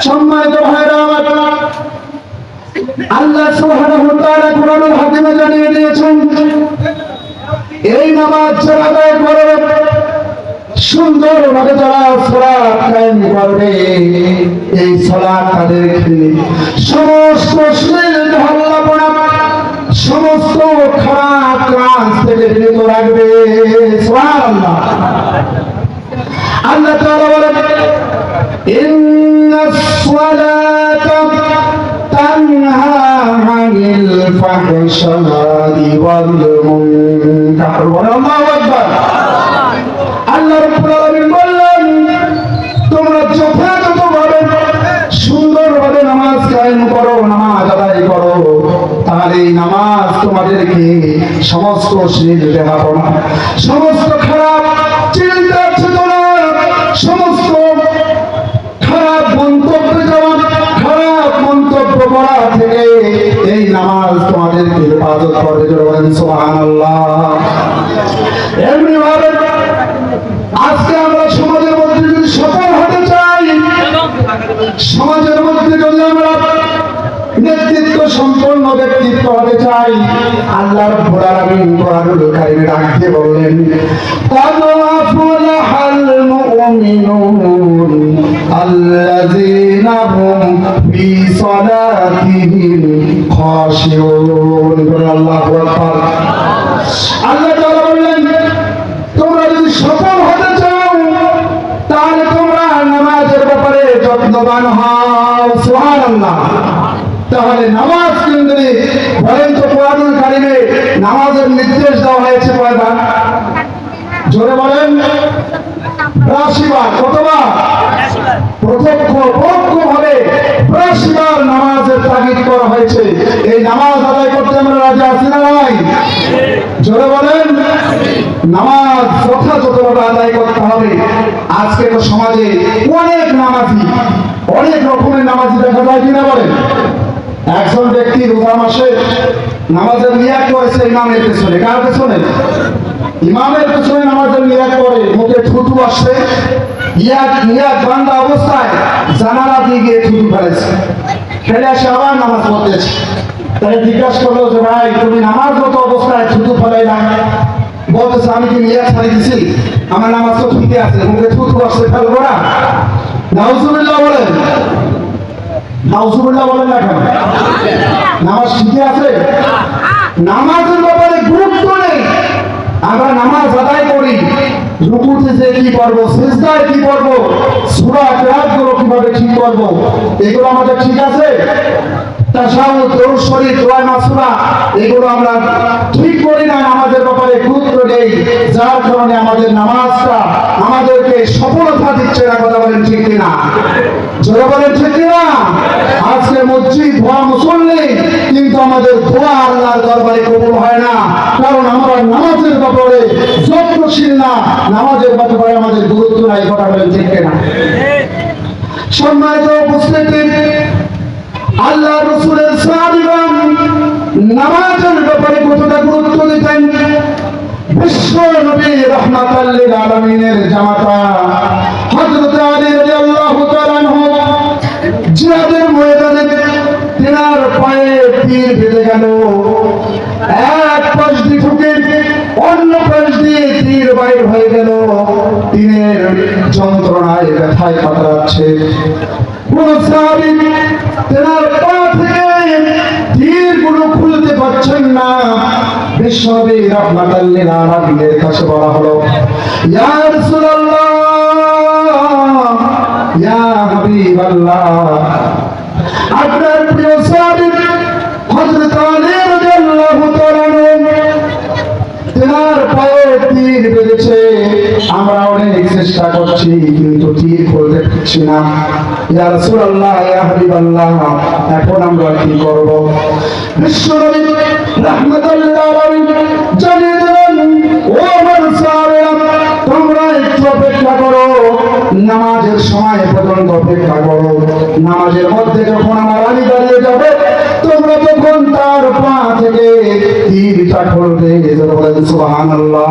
সম্মানিত ভাইরা আমার, আল্লাহ সুবহানাহু ওয়া তাআলা কোরআনুল হাকিমে জানিয়ে দিয়েছেন, এই নামাজ যারা আদায় করে, সুন্দরভাবে যারা সালাত কায়েম করবে, এই সালাত তাদেরকে সমস্ত শিরক হল্লাপনা, সমস্ত খারাপ কাজ থেকে বিরত রাখবে। সুবহানাল্লাহ। আল্লাহ তাআলা বলেন, ইন্নাস সালাতা তানহা আনিল ফাহশাই ওয়াল মুনকার। আল্লাহু আকবার। আল্লাহ রাব্বুল আলামিন বললেন, তোমরা যথাযথভাবে সুন্দরভাবে নামাজ কায়েম করো, নামাজ আদায় করো, তাহলে এই নামাজ তোমাদেরকে সমস্ত শিরক ভাবনা, সমস্ত খারাপ চিন্তা চেতনা, সমস্ত খারাপ মন্তব্য যাওয়া, খারাপ মন্তব্য করা থেকে এই নামাজ তোমাদেরকে হেফাজত করবে। বলেন সুবহানাল্লাহ। এমনি ভাবে আজকে আমরা সমাজের মধ্যে যদি সফল হতে চাই, সমাজের মধ্যে যদি আমরা নেতৃত্ব সম্পন্ন ব্যক্তিত্ব হতে চাই, আল্লাহ রাব্বুল আলামিন কোরআনুল কারীমে ডাক দিয়ে বললেন, ক্বাদ আফলাহাল মুমিনুন আল্লাযীনা হুম ফি সালাতিহিম খাশিউন। আল্লাহু আকবার। আল্লাহ তাআলা বললেন, তোমরা যদি সফল হতে চাও, তাহলে তোমরা নামাজের ব্যাপারে যত্নবান হও। সুবহানাল্লাহ। তাহলে নামাজ কেন্দ্রিক বলেন তো কোরআনুল কারীমে নামাজের নির্দেশ দেওয়া হয়েছে কয়বার? জোরে বলেন। ৮২ বার। কতবার? প্রত্যক্ষ পরোক্ষভাবে ৮২ বার নামাজের তাগিদ করা হয়েছে। এই নামাজ আদায় করতে আমরা রাজি আছি না নাই? জোরে বলেন। নামাজ যথাযথভাবে আদায় করতে হবে। আজকে তো সমাজে অনেক নামাজি, অনেক রকমের নামাজি দেখা যায় কিনা বলেন? একজন ব্যক্তি রোজা মাসে নামাজের নিয়াত করেছে ইমামের পেছনে। কার পেছনে? ইমামের পেছনে নামাজের নিয়াত করে, মুখে থুতু আসছে, নিয়াত বান্ধা অবস্থায় জানালা দিয়ে গিয়ে থুতু ফেলেছে, ফেলে আসে আবার নামাজ পড়তেছে। তাই জিজ্ঞাসা করলো যে ভাই, তুমি নামাজরত অবস্থায় থুতু ফেলাইলা? বলতেছে, আমি কি নিয়াত ছাড়ি দিছি? আমার নামাজ তো ঠিকই আছে, মুখে থুতু আসছে, ফেলবো না? নাউজুবিল্লাহ বলেন। নাউজুবিল্লাহ বলেন না কেন? নামাজ ঠিকই আছে। নামাজের ব্যাপারে গুরুত্ব নেই। আমরা নামাজ আদায় করি, রুকুতে যে কি করবো, সিজদায় কি করবো, সূরা কিরাতগুলো কিভাবে ঠিক করবো, এগুলো আমাদের ঠিক আছে? তাশাহুদ, দরুদ শরীফ, দোয়া মাসুরা, এগুলো আমরা ঠিক করি না, নামাজের ব্যাপারে গুরুত্ব নেই, যার কারণে আমাদের নামাজটা আমাদেরকে সফলতা দিচ্ছে না। কথা বলেন ঠিক কিনা? জোরে বলেন ঠিক কিনা? আজকে মসজিদ ধোয়া মুসল্লি, কিন্তু আমাদের ধোয়া আল্লাহর দরবারে কবুল হয় না, কারণ আমরা নামাজের ব্যাপারে যত্নশীল না, নামাজের ব্যাপারে আমাদের গুরুত্ব নাই। কথা বলেন ঠিক কিনা? সম্মানিত উপস্থিতি, আল্লাহ রাসূলের সাহাবীগণ নামাজের ব্যাপারে কতটা গুরুত্ব দিতেন। বিশ্ব নবী রাহমাতাল লিল আলামিনের জামাতা হযরত আলী রাদিয়াল্লাহু তাআলা আনহু জিহাদের ময়দানে তিনার পায়ে তীর বেঁধে গেল। এক পাশ দিয়ে ঢুকে অন্য পাশ দিয়ে তীর বাইর হয়ে গেল। তীরের যন্ত্রণায় ব্যথায় কাতরাচ্ছে। কোন সাহাবী তেনার পা থেকে তীরগুলো খুলতে পারছেন না। বিশ্বনবী রাহমাতাল লিল আলামিনের কাছে বলা হলো, ইয়া রাসূলুল্লাহ, ইয়া হাবিবাল্লাহ, আপনার প্রিয় সাহাবী হযরত আলী রাদিয়াল্লাহু তাআলা তেনার পায়ে তীর বেঁধেছে, আমরা অনেক চেষ্টা করছি কিন্তু তীর খুলতে পারছি না। ইয়া রাসূলুল্লাহ, ইয়া হাবিবাল্লাহ, এখন আমরা কি করব? বিশ্বনবী রাহমাতুল লিল আলামিন জানিয়ে দিলেন, ও আমার সাহাবীরা, তোমরা একটু অপেক্ষা করো, নামাজের সময় পর্যন্ত অপেক্ষা করো। নামাজের মধ্যে যখন আমার আলী দাঁড়িয়ে যাবে, তোমরা তখন তার পা থেকে তীরটা খুলবে। সুবহানাল্লাহ।